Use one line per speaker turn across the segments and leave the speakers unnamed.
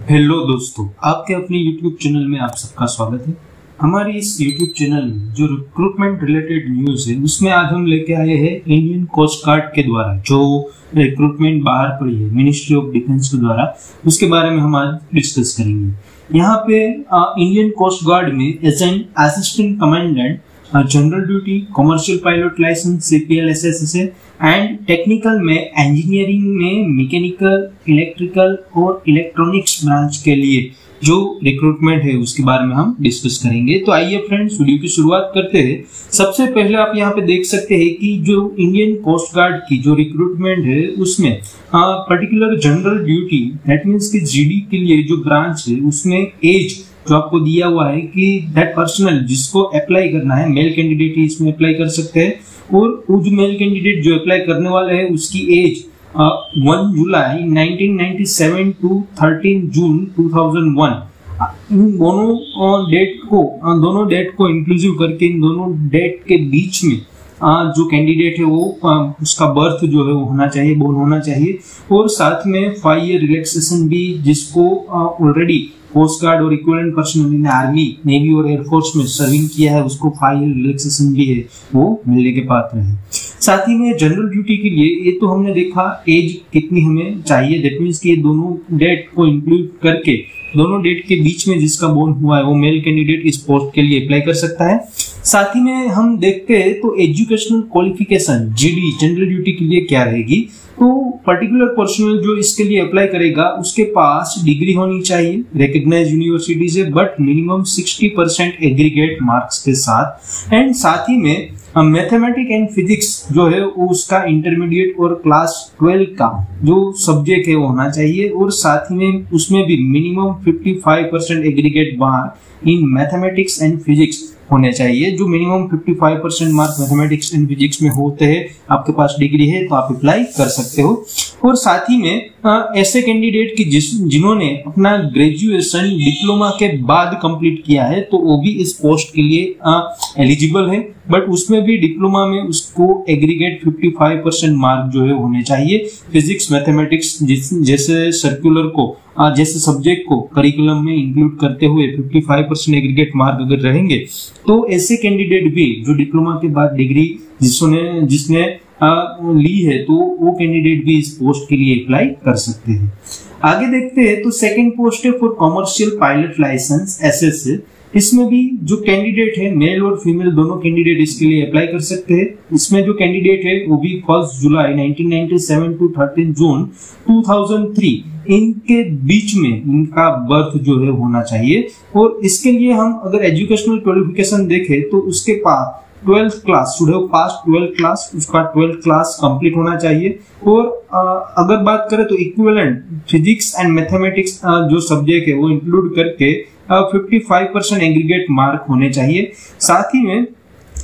Hello दोस्तों, आपके अपने YouTube चैनल में आप सबका स्वागत है। हमारी इस YouTube चैनल में जो रिक्रूटमेंट रिलेटेड न्यूज़ है उसमें आज हम लेके आए हैं इंडियन कोस्ट गार्ड के द्वारा जो रिक्रूटमेंट बाहर पड़ी है मिनिस्ट्री ऑफ डिफेंस के द्वारा, उसके बारे में हम आज डिस्कस करेंगे। यहाँ पे इंडियन कोस्ट गार्ड में as an assistant commandant general duty, commercial pilot licence CPL SSA and technical में इंजीनियरिंग में मैकेनिकल, इलेक्ट्रिकल और इलेक्ट्रॉनिक्स ब्रांच के लिए जो रिक्रूटमेंट है उसके बारे में हम डिस्कस करेंगे। तो आइए फ्रेंड्स, वीडियो की शुरुआत करते हैं। सबसे पहले आप यहाँ पे देख सकते हैं कि जो इंडियन कोस्ट गार्ड की जो रिक्रूटमेंट है उसमें particular general duty that means कि GD के लिए जो ब्रांच है उसमें एज जो आपको दिया हुआ है कि दैट पर्सनल जिसको अप्लाई करना है, मेल कैंडिडेट ही इसमें अप्लाई कर सकते हैं, और वो जो मेल कैंडिडेट जो अप्लाई करने वाले है उसकी एज 1 जुलाई 1997 टू 13 जून 2001 इन दोनों डेट को इंक्लूसिव करके इन दोनों डेट के बीच में जो कैंडिडेट है वो उसका बर्थ जो है वो होना चाहिए, बोर्न होना चाहिए, और साथ में 5 ईयर रिलैक्सेशन भी जिसको ऑलरेडी कोस्ट गार्ड और equivalent personal in army, navy और एयरफोर्स में सर्विंग किया है उसको 5 ईयर रिलैक्सेशन भी है वो मिलने के पात्र है। साथ ही में जनरल ड्यूटी के लिए ये तो हमने देखा एज कितनी हमें चाहिए, दैट मीन्स कि ये दोनों डेट को इंक्लूड करके दोनों डेट के बीच में जिसका बोर्न हुआ है वो मेल कैंडिडेट इस पोस्ट के लिए अप्लाई कर सकता है। साथ ही में हम देखते हैं तो educational qualification GD general duty के लिए क्या रहेगी, तो पर्टिकुलर पर्सनल जो इसके लिए अप्लाई करेगा उसके पास डिग्री होनी चाहिए रिकॉग्नाइज्ड यूनिवर्सिटी से, बट मिनिमम 60% एग्रीगेट मार्क्स के साथ, एंड साथ ही में मैथमेटिक्स एंड फिजिक्स जो है उसका इंटरमीडिएट और क्लास 12 का जो सब्जेक्ट है वो होना चाहिए, और साथ ही में उसमें भी minimum 55% aggregate mark in mathematics and physics होने चाहिए। जो minimum 55% mark mathematics and physics में होते हैं, आपके पास डिग्री है तो आप अप्लाई कर सकते हो। और साथ ही में ऐसे कैंडिडेट की जिन्होंने अपना ग्रेजुएशन डिप्लोमा के बाद कंप्लीट किया है तो वो भी इस पोस्ट के लिए एलिजिबल है, बट उसमें भी डिप्लोमा में उसको एग्रीगेट 55% मार्क जो है होने चाहिए। फिजिक्स मैथमेटिक्स जैसे सर्कुलर को जैसे सब्जेक्ट को करिकुलम में इंक्लूड करते हुए 55% एग्रीगेट मार्क अगर रहेंगे तो ऐसे कैंडिडेट भी जो डिप्लोमा के बाद डिग्री जिसने ली है तो वो कैंडिडेट भी इस पोस्ट के लिए अप्लाई कर सकते हैं। आगे देखते हैं तो सेकंड पोस्ट है for commercial pilot licence SSA। इसमें भी जो कैंडिडेट है मेल और फीमेल दोनों कैंडिडेट इसके लिए अप्लाई कर सकते हैं। इसमें जो कैंडिडेट है वो भी 1 जुलाई 1997 टू 13 जून 2003 इनके बीच में इनका बर्थ जो है होना चाहिए। और इसके लिए हम अगर एजुकेशनल क्वालिफिकेशन देखें तो उसके पास 12th class should have pass 12th class, उसका 12th क्लास कंप्लीट होना चाहिए। और अगर बात करें तो इक्विवेलेंट फिजिक्स एंड मैथमेटिक्स जो सब्जेक्ट है वो इंक्लूड करके 55% एग्रीगेट मार्क होने चाहिए। साथ ही में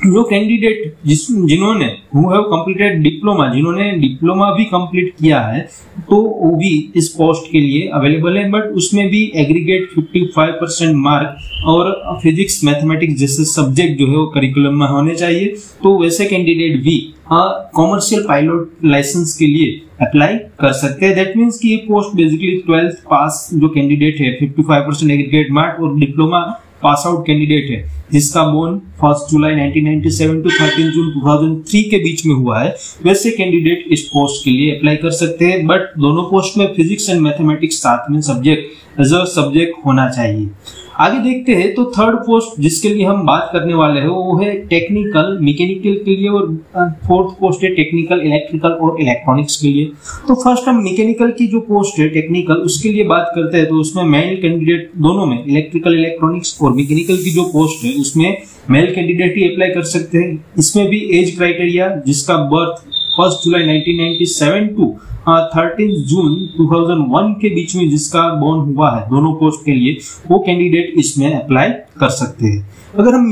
जो कैंडिडेट जिन्होंने कंप्लीटेड डिप्लोमा, जिन्होंने डिप्लोमा भी कंप्लीट किया है तो वो भी इस पोस्ट के लिए अवेलेबल है, बट उसमें भी एग्रीगेट 55% मार्क और फिजिक्स मैथमेटिक्स जैसे सब्जेक्ट जो है वो करिकुलम में होने चाहिए। तो वैसे कैंडिडेट भी कॉमर्शियल पायलट लाइसेंस के लिए अप्लाई कर सकते हैं। दैट मीन्स कि ये पोस्ट बेसिकली 12th पास जो कैंडिडेट है 55% एग्रीगेट मार्क और डिप्लोमा पास आउट कैंडिडेट है जिसका बोर्न 1 जुलाई 1997 टू 13 जून 2003 के बीच में हुआ है, वैसे कैंडिडेट इस पोस्ट के लिए अप्लाई कर सकते हैं। बट दोनों पोस्ट में फिजिक्स एंड मैथमेटिक्स साथ में सब्जेक्ट एज अ सब्जेक्ट होना चाहिए। आगे देखते हैं तो थर्ड पोस्ट जिसके लिए हम बात करने वाले हैं वो है टेक्निकल मैकेनिकल के लिए, और फोर्थ पोस्ट है टेक्निकल इलेक्ट्रिकल और इलेक्ट्रॉनिक्स के लिए। तो फर्स्ट हम मैकेनिकल की जो पोस्ट है टेक्निकल उसके लिए बात करते हैं तो उसमें मेल कैंडिडेट दोनों में इलेक्ट्रिकल इलेक्ट्रॉनिक्स और मैकेनिकल की जो पोस्ट है उसमें मेल कैंडिडेट ही अप्लाई कर सकते हैं। इसमें भी एज क्राइटेरिया जिसका बर्थ 1 जुलाई 1997 टू 13 जून 2001 के बीच में जिसका बोर्न हुआ है दोनों पोस्ट के लिए वो कैंडिडेट इसमें अप्लाई कर सकते हैं। अगर हम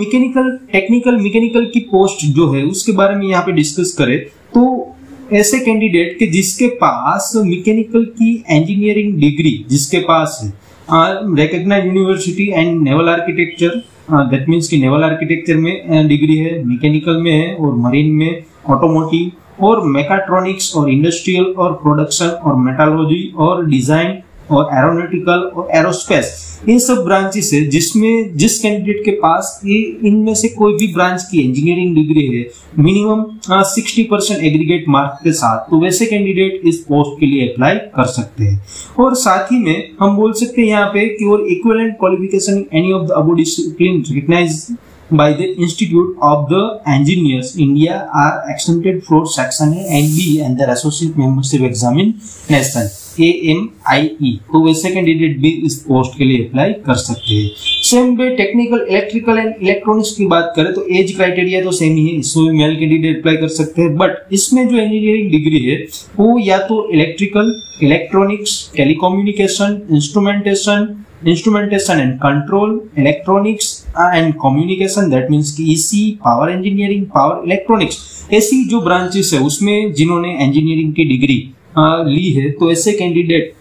टेक्निकल मैकेनिकल की पोस्ट जो है उसके बारे में यहाँ पे डिस्कस करें तो ऐसे कैंडिडेट के जिसके पास मैकेनिकल की इंजीनियरिंग डिग्री जिसके पास है, recognised university and naval architecture, that means कि नेवल आर्किटेक्चर में डिग्री है, मैकेनिकल में है और मरीन में, ऑटोमोटिव और मैकाट्रॉनिक्स और इंडस्ट्रियल और प्रोडक्शन और मेटालॉजी और डिजाइन और एरोनॉटिकल और एरोस्पेस, ये सब ब्रांचेस है जिसमें जिस कैंडिडेट के पास ये इनमें से कोई भी ब्रांच की इंजीनियरिंग डिग्री है मिनिमम 60% एग्रीगेट मार्क के साथ, तो वैसे कैंडिडेट इस पोस्ट के लिए अप्लाई कर सकते हैं। और साथ ही में हम बोल सकते हैं यहाँ पे कि और equivalent qualification any of the above discipline recognised by the Institute of the Engineers India are exempted for Section A and B and their associate membership examination AMIE, तो वैसे कैंडिडेट भी इस पोस्ट के लिए अप्लाई कर सकते हैं। Same way technical electrical and electronics की बात करें तो एज क्राइटेरिया तो सेम ही है, इसमें भी मेल कैंडिडेट अप्लाई कर सकते हैं, बट इसमें जो इंजीनियरिंग डिग्री है वो या तो electrical, electronics, telecommunication, instrumentation and control, electronics and communication, that means कि EC, power engineering, power electronics, ऐसी जो ब्रांचेस है उसमें जिन्होंने इंजीनियरिंग की डिग्री ली है तो ऐसे कैंडिडेट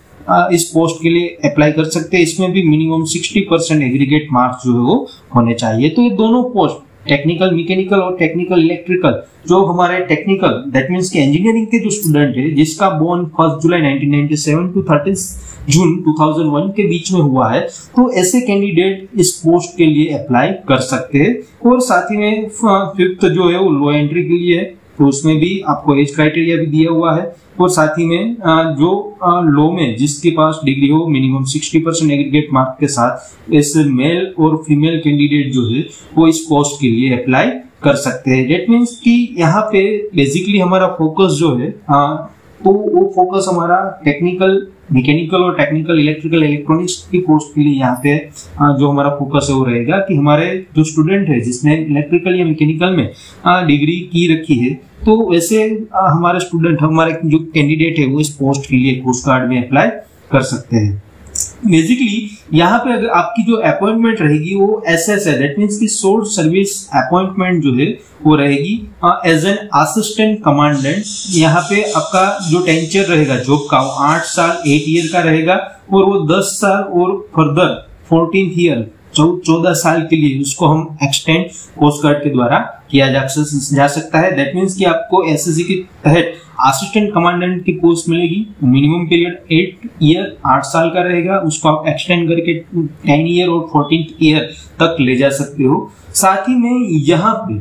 इस पोस्ट के लिए अप्लाई कर सकते हैं। इसमें भी मिनिमम 60% एग्रीगेट मार्क्स जो है वो होने चाहिए। तो ये दोनों पोस्ट टेक्निकल मैकेनिकल और टेक्निकल इलेक्ट्रिकल, जो हमारे टेक्निकल दैट मींस कि इंजीनियरिंग के जो स्टूडेंट है जिसका बोर्न 1 जुलाई 1997 टू 30 जून 2001 के बीच में हुआ है, तो ऐसे कैंडिडेट इस पोस्ट के लिए अप्लाई कर सकते हैं। और साथ ही में फिफ्थ जो है वो लो एंट्री के लिए है, तो उसमें भी आपको एज क्राइटेरिया भी दिया हुआ है। और साथ ही में जो लो में जिसके पास डिग्री हो मिनिमम 60% एग्रीगेट मार्क के साथ, इस मेल और फीमेल कैंडिडेट जो है वो इस पोस्ट के लिए अप्लाई कर सकते हैं। डेट मीन्स कि यहाँ पे बेसिकली हमारा फोकस जो है तो वो फोकस हमारा टेक्निकल मैकेनिकल और टेक्निकल इलेक्ट्रिकल इलेक्ट्रॉनिक्स की पोस्ट के लिए यहाँ पे जो हमारा फोकस है वो रहेगा कि हमारे जो स्टूडेंट है जिसने इलेक्ट्रिकल या मैकेनिकल में डिग्री की रखी है, तो वैसे हमारे स्टूडेंट हमारे जो कैंडिडेट है वो इस पोस्ट के लिए कोस्ट गार्ड में अप्लाई कर सकते हैं। बेसिकली यहाँ पे अगर आपकी जो अपॉइंटमेंट रहेगी वो एसएस है, दैट मींस की शॉर्ट सर्विस अपॉइंटमेंट जो है वो रहेगी एज एन असिस्टेंट कमांडेंट। यहाँ पे आपका जो टेंचर रहेगा जॉब का वो 8 साल 8 ईयर का रहेगा और वो 10 साल और फर्दर 14th ईयर 14 साल के लिए उसको हम एक्सटेंड कोस्ट गार्ड के द्वारा किया जा सकता है। दैट मीन्स कि आपको एसएससी के तहत असिस्टेंट कमांडेंट की पोस्ट मिलेगी, मिनिमम पीरियड 8 ईयर 8 साल का रहेगा, उसको आप एक्सटेंड करके 10 ईयर और 14th ईयर तक ले जा सकते हो। साथ ही में यहाँ पे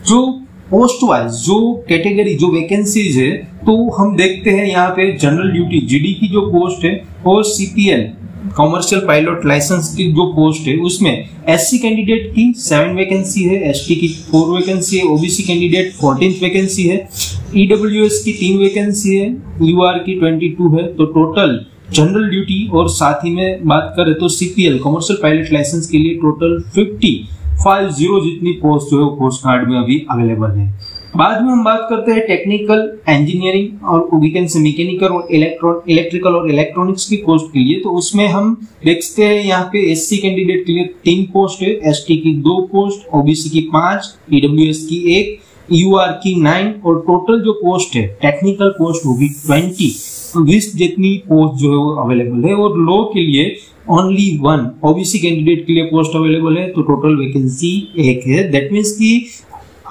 जो पोस्ट वाइज जो कैटेगरी जो वैकेंसीज है तो हम देखते हैं यहाँ पे जनरल ड्यूटी जीडी की जो पोस्ट है और सीपीएल कॉमर्शियल पायलट लाइसेंस की जो पोस्ट है उसमें एससी कैंडिडेट की 7 वैकेंसी है, एसटी की 4 वैकेंसी है, ओबीसी कैंडिडेट 14th वैकेंसी है, ईडब्ल्यूएस की 3 वैकेंसी है, यूआर की 22 है। तो टोटल जनरल ड्यूटी और साथ ही में बात करें तो सीपीएल कॉमर्शियल पायलट लाइसेंस के लिए टोटल 50 जितनी पोस्ट जो है कोस्ट गार्ड में अभी अवेलेबल है। बाद में हम बात करते हैं टेक्निकल इंजीनियरिंग और मैकेनिकल और इलेक्ट्रिकल और इलेक्ट्रॉनिक्स की पोस्ट के लिए, तो उसमें हम देखते हैं यहाँ पे एससी कैंडिडेट के लिए 3 पोस्ट है, एसटी की 2 पोस्ट, ओबीसी की 5, ईडब्ल्यूएस की 1, यूआर की 9 और टोटल जो पोस्ट है टेक्निकल पोस्ट होगी 20 जितनी पोस्ट जो है वो अवेलेबल है। और लॉ के लिए ओनली 1 ओबीसी कैंडिडेट के लिए पोस्ट अवेलेबल है, तो टोटल वैकेंसी 1 है। दैट मीन्स कि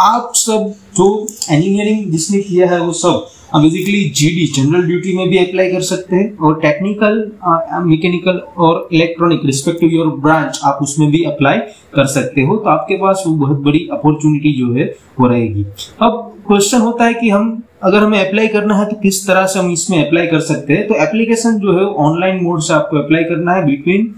आप सब जो इंजीनियरिंग जिसने किया है वो सब बेसिकली जीडी जनरल ड्यूटी में भी अप्लाई कर सकते हैं और टेक्निकल मैकेनिकल और इलेक्ट्रॉनिक रिस्पेक्टिव योर ब्रांच आप उसमें भी अप्लाई कर सकते हो। तो आपके पास वो बहुत बड़ी अपॉर्चुनिटी जो है वो रहेगी। अब क्वेश्चन होता है कि हम अगर हमें अप्लाई करना है तो किस तरह से हम इसमें अप्लाई कर सकते हैं। तो एप्लीकेशन जो है ऑनलाइन मोड से आपको अप्लाई करना है। बिटवीन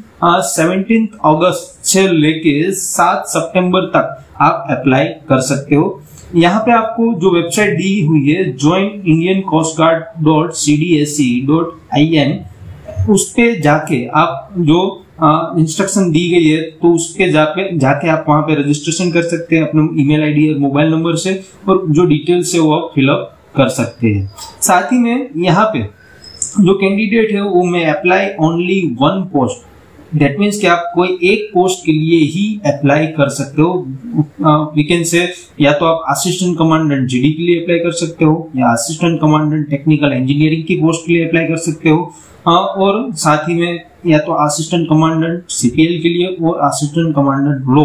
17 अगस्त से लेके 7 सितंबर तक आप अप्लाई कर सकते हो। यहाँ पे आपको जो वेबसाइट दी हुई है joinindiancoastguard.cdsc.in उस पे जाके आप जो इंस्ट्रक्शन दी गई है तो उस पे जाके आप वहां पे रजिस्ट्रेशन कर सकते हैं अपने ईमेल आईडी और मोबाइल नंबर से, और जो डिटेल्स है वो आप फिलअप कर सकते हैं। साथ ही में यहाँ पे जो कैंडिडेट है वो में apply only 1 post, that means कि आप कोई एक पोस्ट के लिए ही अप्लाई कर सकते हो। वी कैन से या तो आप असिस्टेंट कमांडेंट जीडी के लिए अप्लाई कर सकते हो या असिस्टेंट कमांडेंट टेक्निकल इंजीनियरिंग की पोस्ट के लिए अप्लाई कर सकते हो, और साथ ही में या तो असिस्टेंट कमांडेंट सीपीएल के लिए और असिस्टेंट कमांडेंट लॉ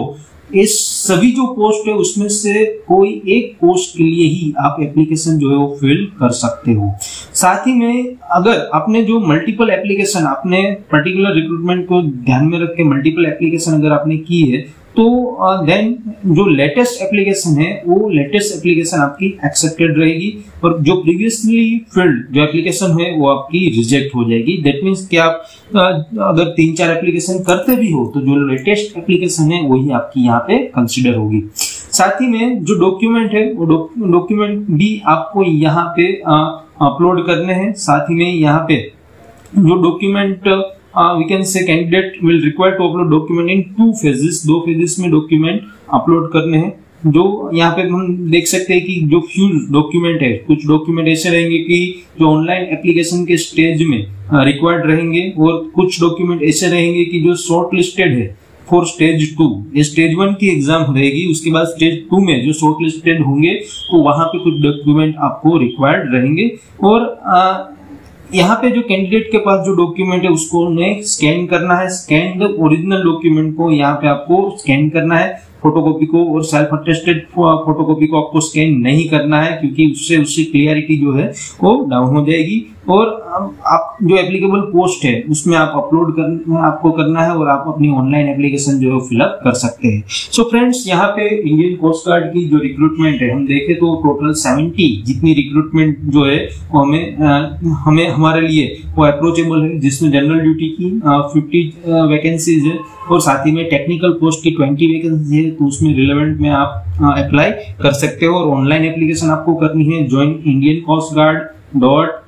ये सभी जो पोस्ट है उसमें से कोई एक पोस्ट के लिए ही आप एप्लीकेशन जो है वो फिल कर सकते हो। साथ ही में अगर आपने जो मल्टीपल एप्लीकेशन, आपने पर्टिकुलर रिक्रूटमेंट को ध्यान में रख के मल्टीपल एप्लीकेशन अगर आपने की है, तो देन जो लेटेस्ट एप्लीकेशन है वो लेटेस्ट एप्लीकेशन आपकी एक्सेप्टेड रहेगी, और जो प्रीवियसली फिल्ड जो एप्लीकेशन है वो आपकी रिजेक्ट हो जाएगी। दैट मीन्स कि आप अगर 3-4 एप्लीकेशन करते भी हो तो जो लेटेस्ट एप्लीकेशन है वही आपकी यहाँ पे कंसिडर होगी। साथ ही में जो डॉक्यूमेंट है वो डॉक्यूमेंट भी आपको यहाँ पे अपलोड करने हैं। साथ ही में यहाँ पे जो document we can say candidate will require to upload document in 2 phases, 2 phases में डॉक्यूमेंट अपलोड करने हैं। जो यहाँ पे हम देख सकते हैं कि जो फ्यू डॉक्यूमेंट है, कुछ डॉक्यूमेंट ऐसे रहेंगे कि जो ऑनलाइन एप्लीकेशन के स्टेज में रिक्वायर्ड रहेंगे, और कुछ डॉक्यूमेंट ऐसे रहेंगे कि जो शॉर्ट लिस्टेड है फॉर स्टेज 2। ये स्टेज 1 की एग्जाम रहेगी, उसके बाद स्टेज 2 में जो शॉर्ट लिस्टेड होंगे तो वहां पे कुछ डॉक्यूमेंट आपको रिक्वायर्ड रहेंगे। और यहाँ पे जो कैंडिडेट के पास जो डॉक्यूमेंट है उसको उन्हें स्कैन करना है। स्कैन द ओरिजिनल डॉक्यूमेंट को यहाँ पे आपको स्कैन करना है, फोटोकॉपी को, और सेल्फ अटेस्टेड फोटोकॉपी को आपको स्कैन नहीं करना है, क्योंकि उससे उसकी क्लियरिटी जो है वो डाउन हो जाएगी। और आप जो एप्लीकेबल पोस्ट है उसमें आप अपलोड आपको करना है, और आप अपनी ऑनलाइन एप्लीकेशन जो है फिलअप कर सकते हैं। सो फ्रेंड्स, यहाँ पे इंडियन कोस्ट गार्ड की जो रिक्रूटमेंट है हम देखें तो टोटल 70 जितनी रिक्रूटमेंट जो है वो हमें हमारे लिए वो अप्रोचेबल है, जिसमें जनरल ड्यूटी की 50 वैकेंसीज है, और साथ ही में टेक्निकल पोस्ट की 20 वैकेंसी है, तो उसमें रिलेवेंट में आप अप्लाई कर सकते हो। और ऑनलाइन एप्लीकेशन आपको करनी है join Indian Coast guard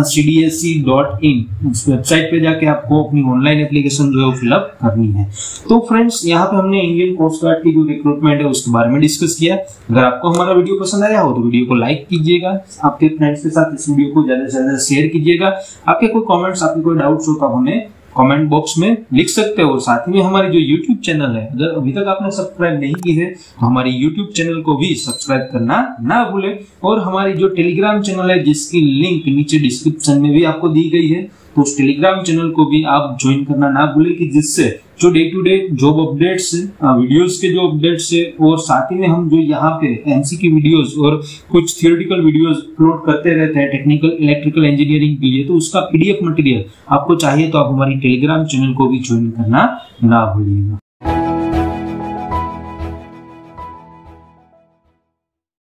CDSC.in उस वेबसाइट पे जाके आपको अपनी ऑनलाइन एप्लीकेशन जो है फिलअप करनी है। तो फ्रेंड्स, यहाँ पे हमने इंडियन कोस्ट गार्ड की जो रिक्रूटमेंट है उसके बारे में डिस्कस किया। अगर आपको हमारा वीडियो पसंद आया हो तो वीडियो को लाइक कीजिएगा, आपके फ्रेंड्स के साथ इस वीडियो को ज्यादा से ज्यादा शेयर कीजिएगा। आपके कोई कमेंट्स, आपके कोई डाउट्स हो तो आप हमें कमेंट बॉक्स में लिख सकते हो। साथ ही में हमारी जो YouTube चैनल है, अगर अभी तक आपने सब्सक्राइब नहीं की है तो हमारी YouTube चैनल को भी सब्सक्राइब करना ना भूलें। और हमारी जो टेलीग्राम चैनल है जिसकी लिंक नीचे डिस्क्रिप्शन में भी आपको दी गई है, तो उस टेलीग्राम चैनल को भी आप ज्वाइन करना ना भूलें, कि जिससे जो day to day job updates, videos के जो अपडेट्स है, और साथ ही में हम जो यहाँ पे एमसीक्यू वीडियोस और कुछ थियोरेटिकल वीडियोस अपलोड करते रहते हैं टेक्निकल इलेक्ट्रिकल इंजीनियरिंग के लिए, तो उसका PDF मटेरियल आपको चाहिए तो आप हमारी टेलीग्राम चैनल को भी ज्वाइन करना ना भूलिएगा।